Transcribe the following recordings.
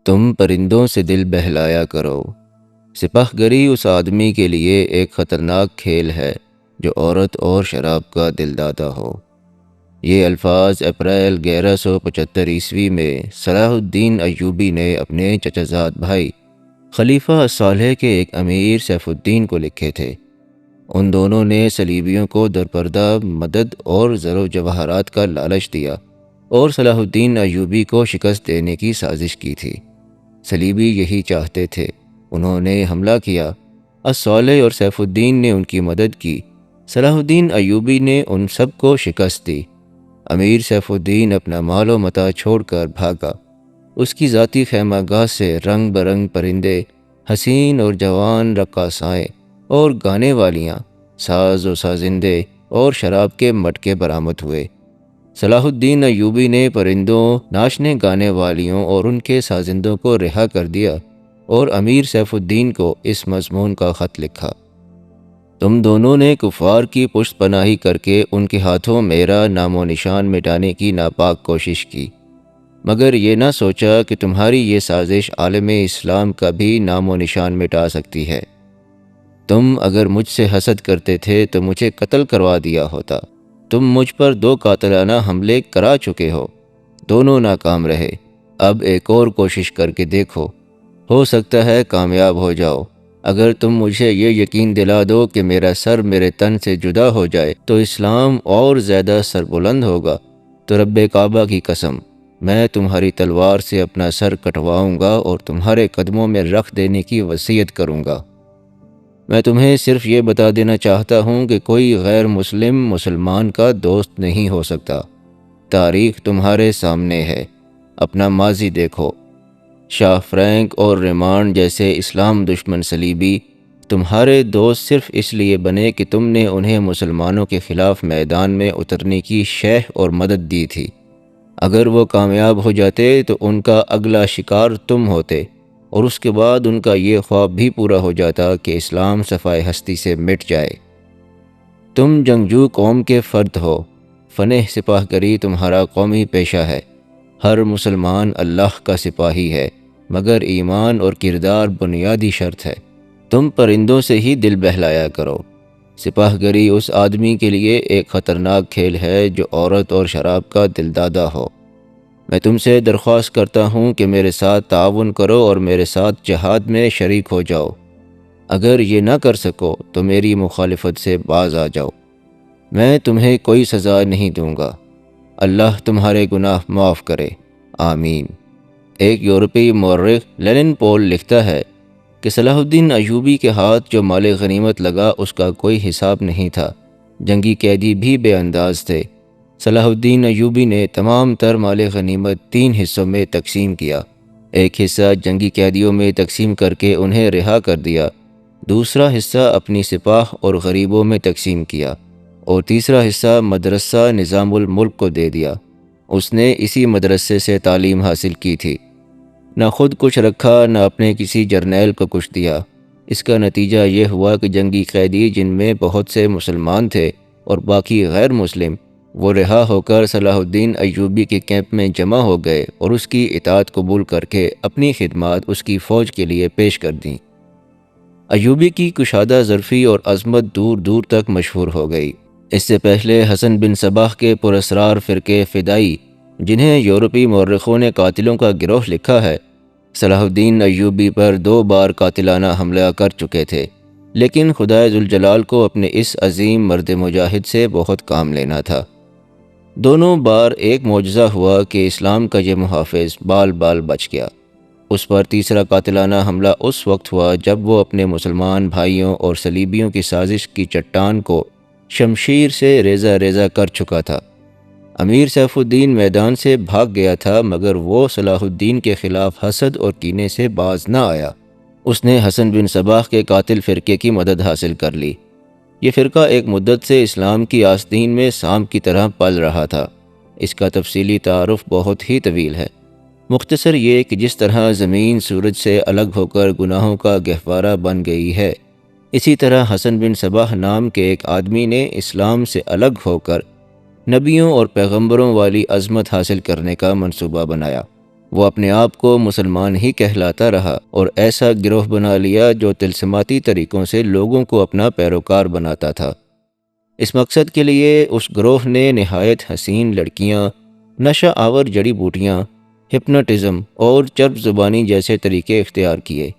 تم پرندوں سے دل بہلایا کرو۔ سپاہ گری اس آدمی کے لیے ایک خطرناک کھیل ہے جو عورت اور شراب کا دل دادا ہو۔ یہ الفاظ اپریل 1175 عیسوی میں صلاح الدین ایوبی نے اپنے چچا زاد بھائی خلیفہ الصالح کے ایک امیر سیف الدین کو لکھے تھے۔ ان دونوں نے صلیبیوں کو درپردہ مدد اور زر و جواہرات کا لالچ دیا اور صلاح الدین ایوبی کو شکست دینے کی سازش کی تھی۔ صلیبی یہی چاہتے تھے۔ انہوں نے حملہ کیا۔ الصالح اور سیف الدین نے ان کی مدد کی۔ صلاح الدین ایوبی نے ان سب کو شکست دی۔ امیر سیف الدین اپنا مال و متاع چھوڑ کر بھاگا۔ اس کی ذاتی خیمہ گاہ سے رنگ برنگ پرندے، حسین اور جوان رقاصائیں اور گانے والیاں، ساز و سازندے اور شراب کے مٹکے برآمد ہوئے۔ صلاح الدین ایوبی نے پرندوں، ناچنے گانے والیوں اور ان کے سازندوں کو رہا کر دیا اور امیر سیف الدین کو اس مضمون کا خط لکھا: تم دونوں نے کفار کی پشت پناہی کر کے ان کے ہاتھوں میرا نام و نشان مٹانے کی ناپاک کوشش کی، مگر یہ نہ سوچا کہ تمہاری یہ سازش عالم اسلام کا بھی نام و نشان مٹا سکتی ہے۔ تم اگر مجھ سے حسد کرتے تھے تو مجھے قتل کروا دیا ہوتا۔ تم مجھ پر 2 قاتلانہ حملے کرا چکے ہو، دونوں ناکام رہے۔ اب ایک اور کوشش کر کے دیکھو، ہو سکتا ہے کامیاب ہو جاؤ۔ اگر تم مجھے یہ یقین دلا دو کہ میرا سر میرے تن سے جدا ہو جائے تو اسلام اور زیادہ سربلند ہوگا، تو رب کعبہ کی قسم، میں تمہاری تلوار سے اپنا سر کٹواؤں گا اور تمہارے قدموں میں رکھ دینے کی وصیت کروں گا۔ میں تمہیں صرف یہ بتا دینا چاہتا ہوں کہ کوئی غیر مسلم مسلمان کا دوست نہیں ہو سکتا۔ تاریخ تمہارے سامنے ہے، اپنا ماضی دیکھو۔ شاہ فرینک اور ریمانڈ جیسے اسلام دشمن صلیبی تمہارے دوست صرف اس لیے بنے کہ تم نے انہیں مسلمانوں کے خلاف میدان میں اترنے کی شرح اور مدد دی تھی۔ اگر وہ کامیاب ہو جاتے تو ان کا اگلا شکار تم ہوتے، اور اس کے بعد ان کا یہ خواب بھی پورا ہو جاتا کہ اسلام صفائے ہستی سے مٹ جائے۔ تم جنگجو قوم کے فرد ہو، فن سپاہ گری تمہارا قومی پیشہ ہے۔ ہر مسلمان اللہ کا سپاہی ہے، مگر ایمان اور کردار بنیادی شرط ہے۔ تم پرندوں سے ہی دل بہلایا کرو۔ سپاہ گری اس آدمی کے لیے ایک خطرناک کھیل ہے جو عورت اور شراب کا دل دادا ہو۔ میں تم سے درخواست کرتا ہوں کہ میرے ساتھ تعاون کرو اور میرے ساتھ جہاد میں شریک ہو جاؤ۔ اگر یہ نہ کر سکو تو میری مخالفت سے باز آ جاؤ۔ میں تمہیں کوئی سزا نہیں دوں گا۔ اللہ تمہارے گناہ معاف کرے، آمین۔ ایک یورپی مورخ لینن پول لکھتا ہے کہ صلاح الدین ایوبی کے ہاتھ جو مال غنیمت لگا اس کا کوئی حساب نہیں تھا۔ جنگی قیدی بھی بے انداز تھے۔ صلاح الدین ایوبی نے تمام تر مال غنیمت 3 حصوں میں تقسیم کیا۔ ایک حصہ جنگی قیدیوں میں تقسیم کر کے انہیں رہا کر دیا، دوسرا حصہ اپنی سپاہ اور غریبوں میں تقسیم کیا، اور تیسرا حصہ مدرسہ نظام الملک کو دے دیا۔ اس نے اسی مدرسے سے تعلیم حاصل کی تھی۔ نہ خود کچھ رکھا، نہ اپنے کسی جرنیل کو کچھ دیا۔ اس کا نتیجہ یہ ہوا کہ جنگی قیدی، جن میں بہت سے مسلمان تھے اور باقی غیر مسلم، وہ رہا ہو کر صلاح الدین ایوبی کے کیمپ میں جمع ہو گئے اور اس کی اطاعت قبول کر کے اپنی خدمات اس کی فوج کے لیے پیش کر دیں۔ ایوبی کی کشادہ ظرفی اور عظمت دور دور تک مشہور ہو گئی۔ اس سے پہلے حسن بن صباح کے پراسرار فرقے فدائی، جنہیں یورپی مورخوں نے قاتلوں کا گروہ لکھا ہے، صلاح الدین ایوبی پر 2 بار قاتلانہ حملہ کر چکے تھے، لیکن خدائے ذوالجلال کو اپنے اس عظیم مرد مجاہد سے بہت کام لینا تھا۔ دونوں بار ایک معجزہ ہوا کہ اسلام کا یہ محافظ بال بال بچ گیا۔ اس پر تیسرا قاتلانہ حملہ اس وقت ہوا جب وہ اپنے مسلمان بھائیوں اور صلیبیوں کی سازش کی چٹان کو شمشیر سے ریزہ ریزہ کر چکا تھا۔ امیر سیف الدین میدان سے بھاگ گیا تھا، مگر وہ صلاح الدین کے خلاف حسد اور کینے سے باز نہ آیا۔ اس نے حسن بن صباح کے قاتل فرقے کی مدد حاصل کر لی۔ یہ فرقہ ایک مدت سے اسلام کی آستین میں سانپ کی طرح پل رہا تھا۔ اس کا تفصیلی تعارف بہت ہی طویل ہے۔ مختصر یہ کہ جس طرح زمین سورج سے الگ ہو کر گناہوں کا گہوارہ بن گئی ہے، اسی طرح حسن بن صباح نام کے ایک آدمی نے اسلام سے الگ ہو کر نبیوں اور پیغمبروں والی عظمت حاصل کرنے کا منصوبہ بنایا۔ وہ اپنے آپ کو مسلمان ہی کہلاتا رہا اور ایسا گروہ بنا لیا جو طلسماتی طریقوں سے لوگوں کو اپنا پیروکار بناتا تھا۔ اس مقصد کے لیے اس گروہ نے نہایت حسین لڑکیاں، نشہ آور جڑی بوٹیاں، ہپنوٹزم اور چرب زبانی جیسے طریقے اختیار کیے۔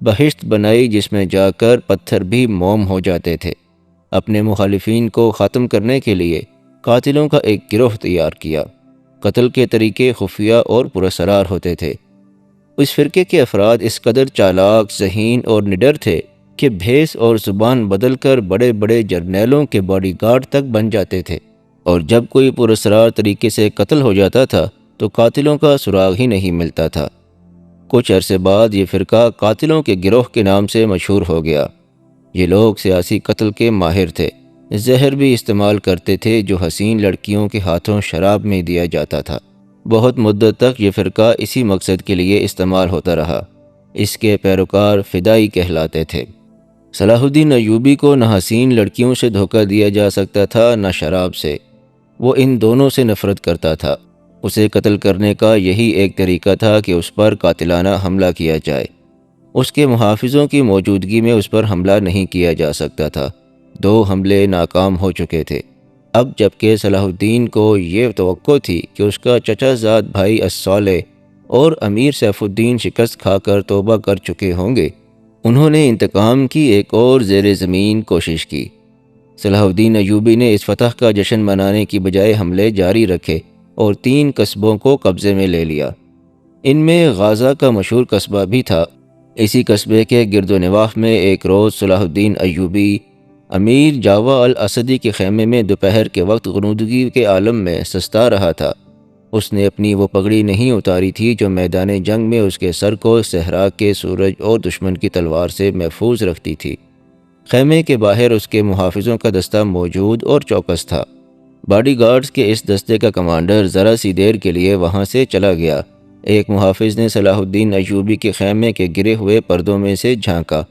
بہشت بنائی جس میں جا کر پتھر بھی موم ہو جاتے تھے۔ اپنے مخالفین کو ختم کرنے کے لیے قاتلوں کا ایک گروہ تیار کیا۔ قتل کے طریقے خفیہ اور پراسرار ہوتے تھے۔ اس فرقے کے افراد اس قدر چالاک، ذہین اور نڈر تھے کہ بھیس اور زبان بدل کر بڑے بڑے جرنیلوں کے باڈی گارڈ تک بن جاتے تھے، اور جب کوئی پراسرار طریقے سے قتل ہو جاتا تھا تو قاتلوں کا سراغ ہی نہیں ملتا تھا۔ کچھ عرصے بعد یہ فرقہ قاتلوں کے گروہ کے نام سے مشہور ہو گیا۔ یہ لوگ سیاسی قتل کے ماہر تھے، زہر بھی استعمال کرتے تھے جو حسین لڑکیوں کے ہاتھوں شراب میں دیا جاتا تھا۔ بہت مدت تک یہ فرقہ اسی مقصد کے لیے استعمال ہوتا رہا۔ اس کے پیروکار فدائی کہلاتے تھے۔ صلاح الدین ایوبی کو نہ حسین لڑکیوں سے دھوکہ دیا جا سکتا تھا نہ شراب سے۔ وہ ان دونوں سے نفرت کرتا تھا۔ اسے قتل کرنے کا یہی ایک طریقہ تھا کہ اس پر قاتلانہ حملہ کیا جائے۔ اس کے محافظوں کی موجودگی میں اس پر حملہ نہیں کیا جا سکتا تھا۔ 2 حملے ناکام ہو چکے تھے۔ اب جبکہ صلاح الدین کو یہ توقع تھی کہ اس کا چچا زاد بھائی الصالح اور امیر سیف الدین شکست کھا کر توبہ کر چکے ہوں گے، انہوں نے انتقام کی ایک اور زیر زمین کوشش کی۔ صلاح الدین ایوبی نے اس فتح کا جشن منانے کی بجائے حملے جاری رکھے اور 3 قصبوں کو قبضے میں لے لیا۔ ان میں غازہ کا مشہور قصبہ بھی تھا۔ اسی قصبے کے گرد و نواح میں ایک روز صلاح الدین ایوبی امیر جاوا الاسدی کے خیمے میں دوپہر کے وقت غنودگی کے عالم میں سستا رہا تھا۔ اس نے اپنی وہ پگڑی نہیں اتاری تھی جو میدان جنگ میں اس کے سر کو صحرا کے سورج اور دشمن کی تلوار سے محفوظ رکھتی تھی۔ خیمے کے باہر اس کے محافظوں کا دستہ موجود اور چوکس تھا۔ باڈی گارڈز کے اس دستے کا کمانڈر ذرا سی دیر کے لیے وہاں سے چلا گیا۔ ایک محافظ نے صلاح الدین ایوبی کے خیمے کے گرے ہوئے پردوں میں سے جھانکا۔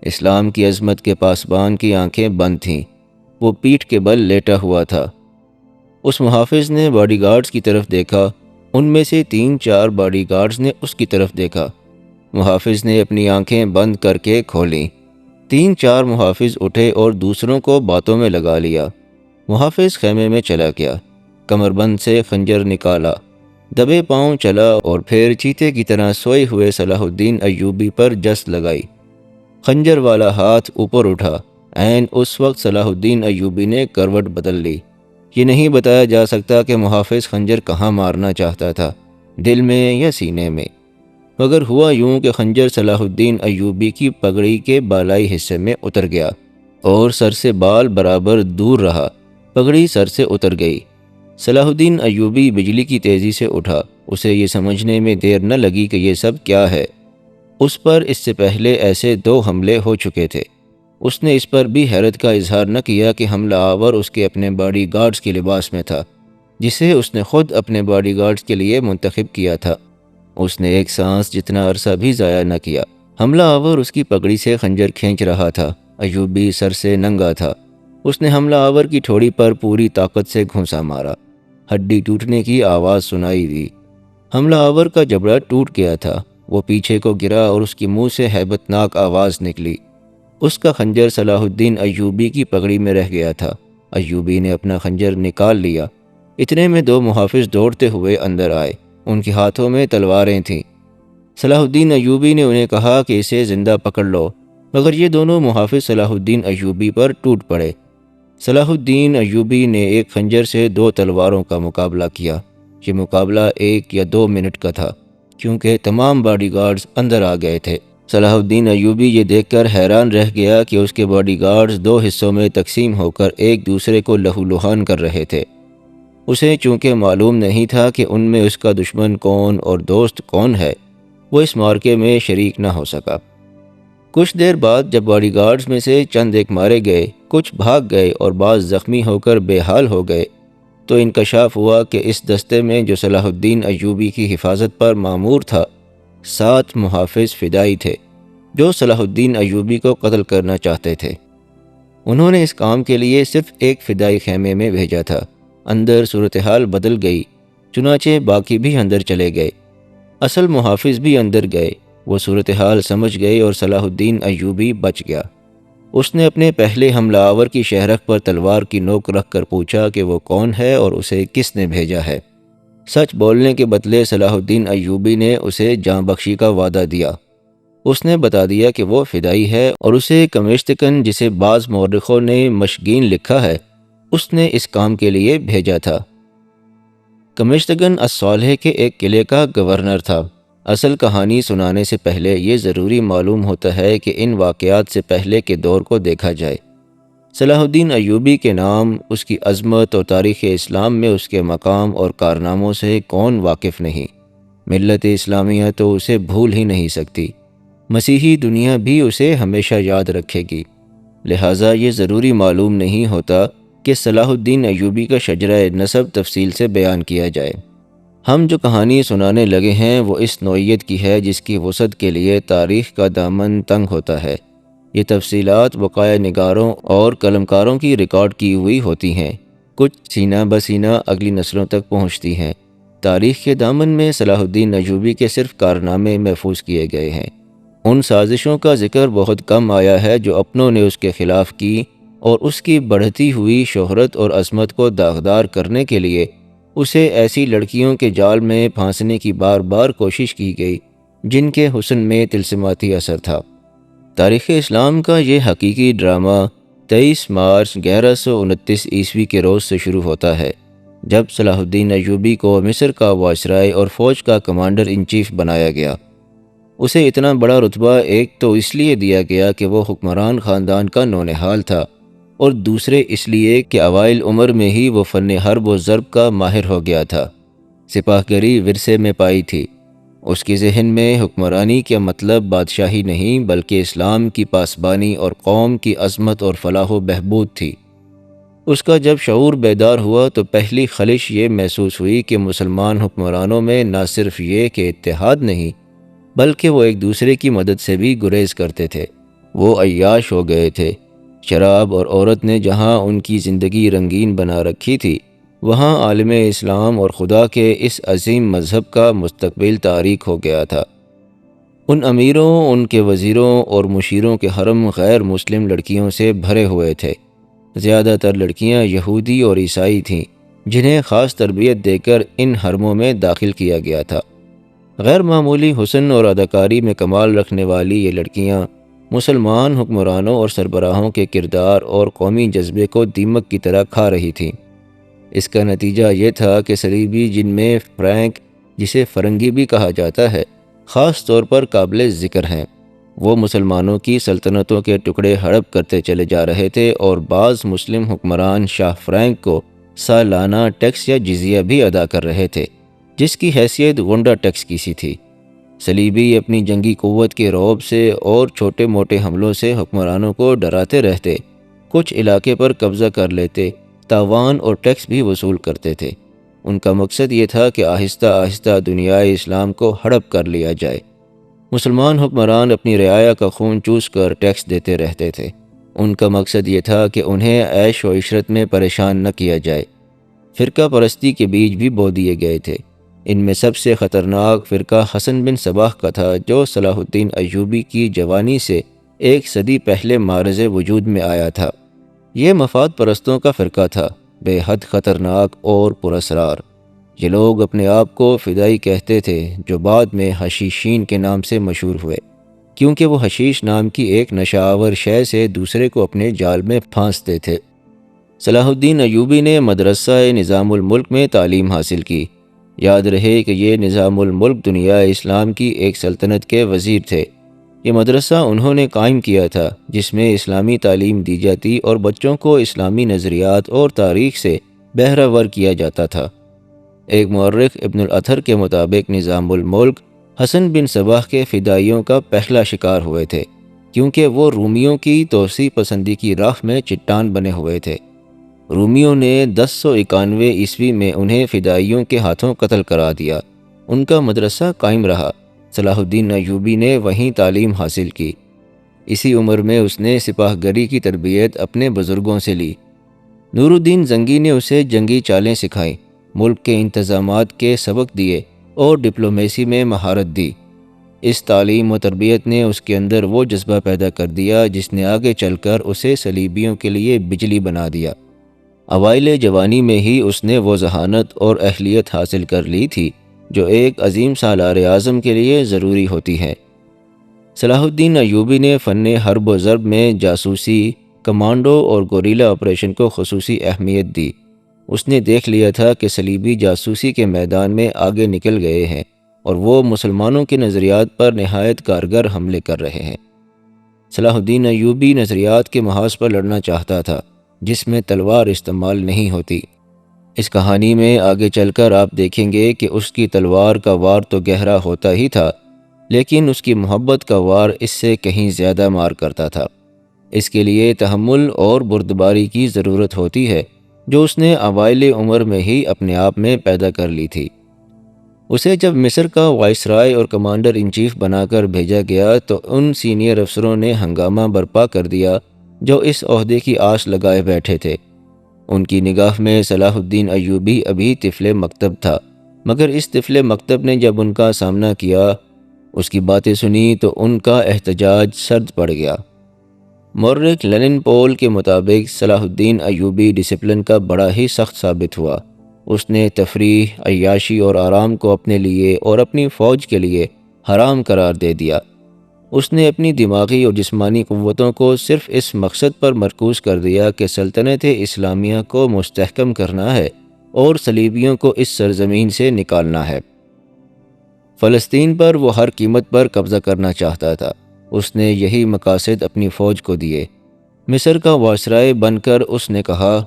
اسلام کی عظمت کے پاسبان کی آنکھیں بند تھیں۔ وہ پیٹھ کے بل لیٹا ہوا تھا۔ اس محافظ نے باڈی گارڈز کی طرف دیکھا۔ ان میں سے 3-4 باڈی گارڈز نے اس کی طرف دیکھا۔ محافظ نے اپنی آنکھیں بند کر کے کھولیں۔ 3-4 محافظ اٹھے اور دوسروں کو باتوں میں لگا لیا۔ محافظ خیمے میں چلا گیا، کمر بند سے خنجر نکالا، دبے پاؤں چلا اور پھر چیتے کی طرح سوئے ہوئے صلاح الدین ایوبی پر جست لگائی۔ خنجر والا ہاتھ اوپر اٹھا۔ عین اس وقت صلاح الدین ایوبی نے کروٹ بدل لی۔ یہ نہیں بتایا جا سکتا کہ محافظ خنجر کہاں مارنا چاہتا تھا، دل میں یا سینے میں، مگر ہوا یوں کہ خنجر صلاح الدین ایوبی کی پگڑی کے بالائی حصے میں اتر گیا اور سر سے بال برابر دور رہا۔ پگڑی سر سے اتر گئی۔ صلاح الدین ایوبی بجلی کی تیزی سے اٹھا۔ اسے یہ سمجھنے میں دیر نہ لگی کہ یہ سب کیا ہے۔ اس پر اس سے پہلے ایسے 2 حملے ہو چکے تھے۔ اس نے اس پر بھی حیرت کا اظہار نہ کیا کہ حملہ آور اس کے اپنے باڈی گارڈز کے لباس میں تھا، جسے اس نے خود اپنے باڈی گارڈز کے لیے منتخب کیا تھا۔ اس نے ایک سانس جتنا عرصہ بھی ضائع نہ کیا۔ حملہ آور اس کی پگڑی سے خنجر کھینچ رہا تھا۔ ایوبی سر سے ننگا تھا۔ اس نے حملہ آور کی ٹھوڑی پر پوری طاقت سے گھونسا مارا۔ ہڈی ٹوٹنے کی آواز سنائی دی۔ حملہ آور کا جبڑا ٹوٹ گیا تھا۔ وہ پیچھے کو گرا اور اس کی منہ سے ہیبت ناک آواز نکلی۔ اس کا خنجر صلاح الدین ایوبی کی پگڑی میں رہ گیا تھا۔ ایوبی نے اپنا خنجر نکال لیا۔ اتنے میں 2 محافظ دوڑتے ہوئے اندر آئے۔ ان کے ہاتھوں میں تلواریں تھیں۔ صلاح الدین ایوبی نے انہیں کہا کہ اسے زندہ پکڑ لو، مگر یہ دونوں محافظ صلاح الدین ایوبی پر ٹوٹ پڑے۔ صلاح الدین ایوبی نے ایک خنجر سے 2 تلواروں کا مقابلہ کیا۔ یہ مقابلہ 1 یا 2 منٹ کا تھا، کیونکہ تمام باڈی گارڈز اندر آ گئے تھے۔ صلاح الدین ایوبی یہ دیکھ کر حیران رہ گیا کہ اس کے باڈی گارڈز 2 حصوں میں تقسیم ہو کر ایک دوسرے کو لہو لہان کر رہے تھے۔ اسے چونکہ معلوم نہیں تھا کہ ان میں اس کا دشمن کون اور دوست کون ہے، وہ اس معرکے میں شریک نہ ہو سکا۔ کچھ دیر بعد جب باڈی گارڈز میں سے چند ایک مارے گئے، کچھ بھاگ گئے اور بعض زخمی ہو کر بے حال ہو گئے، تو انکشاف ہوا کہ اس دستے میں جو صلاح الدین ایوبی کی حفاظت پر مامور تھا، 7 محافظ فدائی تھے جو صلاح الدین ایوبی کو قتل کرنا چاہتے تھے۔ انہوں نے اس کام کے لیے صرف ایک فدائی خیمے میں بھیجا تھا۔ اندر صورتحال بدل گئی، چنانچہ باقی بھی اندر چلے گئے۔ اصل محافظ بھی اندر گئے، وہ صورتحال سمجھ گئے اور صلاح الدین ایوبی بچ گیا۔ اس نے اپنے پہلے حملہ آور کی شہرک پر تلوار کی نوک رکھ کر پوچھا کہ وہ کون ہے اور اسے کس نے بھیجا ہے۔ سچ بولنے کے بدلے صلاح الدین ایوبی نے اسے جاں بخشی کا وعدہ دیا۔ اس نے بتا دیا کہ وہ فدائی ہے اور اسے کمشتکن، جسے بعض مورخوں نے مشگین لکھا ہے، اس نے اس کام کے لیے بھیجا تھا۔ کمشتگن الصالح کے ایک قلعے کا گورنر تھا۔ اصل کہانی سنانے سے پہلے یہ ضروری معلوم ہوتا ہے کہ ان واقعات سے پہلے کے دور کو دیکھا جائے۔ صلاح الدین ایوبی کے نام، اس کی عظمت اور تاریخ اسلام میں اس کے مقام اور کارناموں سے کون واقف نہیں؟ ملت اسلامیہ تو اسے بھول ہی نہیں سکتی، مسیحی دنیا بھی اسے ہمیشہ یاد رکھے گی۔ لہٰذا یہ ضروری معلوم نہیں ہوتا کہ صلاح الدین ایوبی کا شجرہ نسب تفصیل سے بیان کیا جائے۔ ہم جو کہانی سنانے لگے ہیں وہ اس نوعیت کی ہے جس کی وسعت کے لیے تاریخ کا دامن تنگ ہوتا ہے۔ یہ تفصیلات وقائع نگاروں اور قلمکاروں کی ریکارڈ کی ہوئی ہوتی ہیں، کچھ سینہ بسینہ اگلی نسلوں تک پہنچتی ہیں۔ تاریخ کے دامن میں صلاح الدین ایوبی کے صرف کارنامے محفوظ کیے گئے ہیں۔ ان سازشوں کا ذکر بہت کم آیا ہے جو اپنوں نے اس کے خلاف کی، اور اس کی بڑھتی ہوئی شہرت اور عظمت کو داغدار کرنے کے لیے اسے ایسی لڑکیوں کے جال میں پھانسنے کی بار بار کوشش کی گئی جن کے حسن میں طلسماتی اثر تھا۔ تاریخ اسلام کا یہ حقیقی ڈرامہ 23 مارچ 1129 عیسوی کے روز سے شروع ہوتا ہے، جب صلاح الدین ایوبی کو مصر کا وائسرائے اور فوج کا کمانڈر ان چیف بنایا گیا۔ اسے اتنا بڑا رتبہ ایک تو اس لیے دیا گیا کہ وہ حکمران خاندان کا نونہال تھا، اور دوسرے اس لیے کہ اوائل عمر میں ہی وہ فن حرب و ضرب کا ماہر ہو گیا تھا۔ سپاہ گری ورثے میں پائی تھی۔ اس کے ذہن میں حکمرانی کا مطلب بادشاہی نہیں بلکہ اسلام کی پاسبانی اور قوم کی عظمت اور فلاح و بہبود تھی۔ اس کا جب شعور بیدار ہوا تو پہلی خلش یہ محسوس ہوئی کہ مسلمان حکمرانوں میں نہ صرف یہ کہ اتحاد نہیں، بلکہ وہ ایک دوسرے کی مدد سے بھی گریز کرتے تھے۔ وہ عیاش ہو گئے تھے۔ شراب اور عورت نے جہاں ان کی زندگی رنگین بنا رکھی تھی، وہاں عالم اسلام اور خدا کے اس عظیم مذہب کا مستقبل تاریک ہو گیا تھا۔ ان امیروں، ان کے وزیروں اور مشیروں کے حرم غیر مسلم لڑکیوں سے بھرے ہوئے تھے۔ زیادہ تر لڑکیاں یہودی اور عیسائی تھیں جنہیں خاص تربیت دے کر ان حرموں میں داخل کیا گیا تھا۔ غیر معمولی حسن اور اداکاری میں کمال رکھنے والی یہ لڑکیاں مسلمان حکمرانوں اور سربراہوں کے کردار اور قومی جذبے کو دیمک کی طرح کھا رہی تھیں۔ اس کا نتیجہ یہ تھا کہ صلیبی، جن میں فرینک، جسے فرنگی بھی کہا جاتا ہے، خاص طور پر قابل ذکر ہیں، وہ مسلمانوں کی سلطنتوں کے ٹکڑے ہڑپ کرتے چلے جا رہے تھے، اور بعض مسلم حکمران شاہ فرینک کو سالانہ ٹیکس یا جزیہ بھی ادا کر رہے تھے، جس کی حیثیت غنڈہ ٹیکس کی سی تھی۔ صلیبی اپنی جنگی قوت کے رعب سے اور چھوٹے موٹے حملوں سے حکمرانوں کو ڈراتے رہتے، کچھ علاقے پر قبضہ کر لیتے، تاوان اور ٹیکس بھی وصول کرتے تھے۔ ان کا مقصد یہ تھا کہ آہستہ آہستہ دنیائے اسلام کو ہڑپ کر لیا جائے۔ مسلمان حکمران اپنی رعایا کا خون چوس کر ٹیکس دیتے رہتے تھے۔ ان کا مقصد یہ تھا کہ انہیں عیش و عشرت میں پریشان نہ کیا جائے۔ فرقہ پرستی کے بیج بھی بو دیے گئے تھے۔ ان میں سب سے خطرناک فرقہ حسن بن صباح کا تھا، جو صلاح الدین ایوبی کی جوانی سے ایک صدی پہلے معرض وجود میں آیا تھا۔ یہ مفاد پرستوں کا فرقہ تھا، بے حد خطرناک اور پراسرار۔ یہ لوگ اپنے آپ کو فدائی کہتے تھے، جو بعد میں حشیشین کے نام سے مشہور ہوئے، کیونکہ وہ حشیش نام کی ایک نشہ آور شے سے دوسرے کو اپنے جال میں پھانستے تھے۔ صلاح الدین ایوبی نے مدرسہ نظام الملک میں تعلیم حاصل کی۔ یاد رہے کہ یہ نظام الملک دنیا اسلام کی ایک سلطنت کے وزیر تھے۔ یہ مدرسہ انہوں نے قائم کیا تھا جس میں اسلامی تعلیم دی جاتی اور بچوں کو اسلامی نظریات اور تاریخ سے بہرہ کیا جاتا تھا۔ ایک مورخ ابن الاطہر کے مطابق نظام الملک حسن بن صباح کے فدائیوں کا پہلا شکار ہوئے تھے، کیونکہ وہ رومیوں کی توسیع پسندی کی راہ میں چٹان بنے ہوئے تھے۔ رومیوں نے 1091 عیسوی میں انہیں فدائیوں کے ہاتھوں قتل کرا دیا۔ ان کا مدرسہ قائم رہا۔ صلاح الدین ایوبی نے وہیں تعلیم حاصل کی۔ اسی عمر میں اس نے سپاہ گری کی تربیت اپنے بزرگوں سے لی۔ نور الدین زنگی نے اسے جنگی چالیں سکھائیں، ملک کے انتظامات کے سبق دیے اور ڈپلومیسی میں مہارت دی۔ اس تعلیم و تربیت نے اس کے اندر وہ جذبہ پیدا کر دیا جس نے آگے چل کر اسے صلیبیوں کے لیے بجلی بنا دیا۔ اوائل جوانی میں ہی اس نے وہ ذہانت اور اہلیت حاصل کر لی تھی جو ایک عظیم سالار اعظم کے لیے ضروری ہوتی ہے۔ صلاح الدین ایوبی نے فن حرب و ضرب میں جاسوسی، کمانڈو اور گوریلا آپریشن کو خصوصی اہمیت دی۔ اس نے دیکھ لیا تھا کہ صلیبی جاسوسی کے میدان میں آگے نکل گئے ہیں اور وہ مسلمانوں کے نظریات پر نہایت کارگر حملے کر رہے ہیں۔ صلاح الدین ایوبی نظریات کے محاذ پر لڑنا چاہتا تھا جس میں تلوار استعمال نہیں ہوتی۔ اس کہانی میں آگے چل کر آپ دیکھیں گے کہ اس کی تلوار کا وار تو گہرا ہوتا ہی تھا، لیکن اس کی محبت کا وار اس سے کہیں زیادہ مار کرتا تھا۔ اس کے لیے تحمل اور بردباری کی ضرورت ہوتی ہے جو اس نے اوائل عمر میں ہی اپنے آپ میں پیدا کر لی تھی۔ اسے جب مصر کا وائسرائے اور کمانڈر ان چیف بنا کر بھیجا گیا تو ان سینئر افسروں نے ہنگامہ برپا کر دیا جو اس عہدے کی آس لگائے بیٹھے تھے۔ ان کی نگاہ میں صلاح الدین ایوبی ابھی طفل مکتب تھا، مگر اس طفل مکتب نے جب ان کا سامنا کیا، اس کی باتیں سنی تو ان کا احتجاج سرد پڑ گیا۔ مورخ لینن پول کے مطابق صلاح الدین ایوبی ڈسپلن کا بڑا ہی سخت ثابت ہوا۔ اس نے تفریح، عیاشی اور آرام کو اپنے لیے اور اپنی فوج کے لیے حرام قرار دے دیا۔ اس نے اپنی دماغی اور جسمانی قوتوں کو صرف اس مقصد پر مرکوز کر دیا کہ سلطنت اسلامیہ کو مستحکم کرنا ہے اور صلیبیوں کو اس سرزمین سے نکالنا ہے۔ فلسطین پر وہ ہر قیمت پر قبضہ کرنا چاہتا تھا۔ اس نے یہی مقاصد اپنی فوج کو دیے۔ مصر کا وائسرائے بن کر اس نے کہا،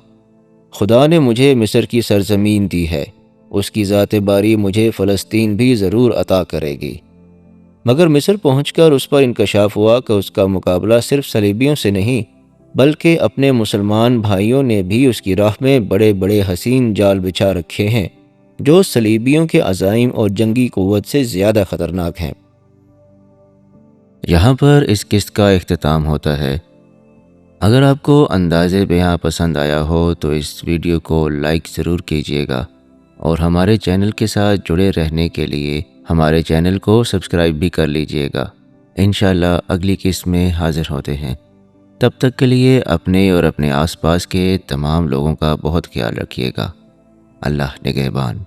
خدا نے مجھے مصر کی سرزمین دی ہے، اس کی ذات باری مجھے فلسطین بھی ضرور عطا کرے گی۔ مگر مصر پہنچ کر اس پر انکشاف ہوا کہ اس کا مقابلہ صرف صلیبیوں سے نہیں بلکہ اپنے مسلمان بھائیوں نے بھی اس کی راہ میں بڑے بڑے حسین جال بچھا رکھے ہیں جو صلیبیوں کے عزائم اور جنگی قوت سے زیادہ خطرناک ہیں۔ یہاں پر اس قسط کا اختتام ہوتا ہے۔ اگر آپ کو انداز بیاں پسند آیا ہو تو اس ویڈیو کو لائک ضرور کیجیے گا اور ہمارے چینل کے ساتھ جڑے رہنے کے لیے ہمارے چینل کو سبسکرائب بھی کر لیجیے گا۔ انشاءاللہ اگلی قسط میں حاضر ہوتے ہیں۔ تب تک کے لیے اپنے اور اپنے آس پاس کے تمام لوگوں کا بہت خیال رکھیے گا۔ اللہ نگہبان۔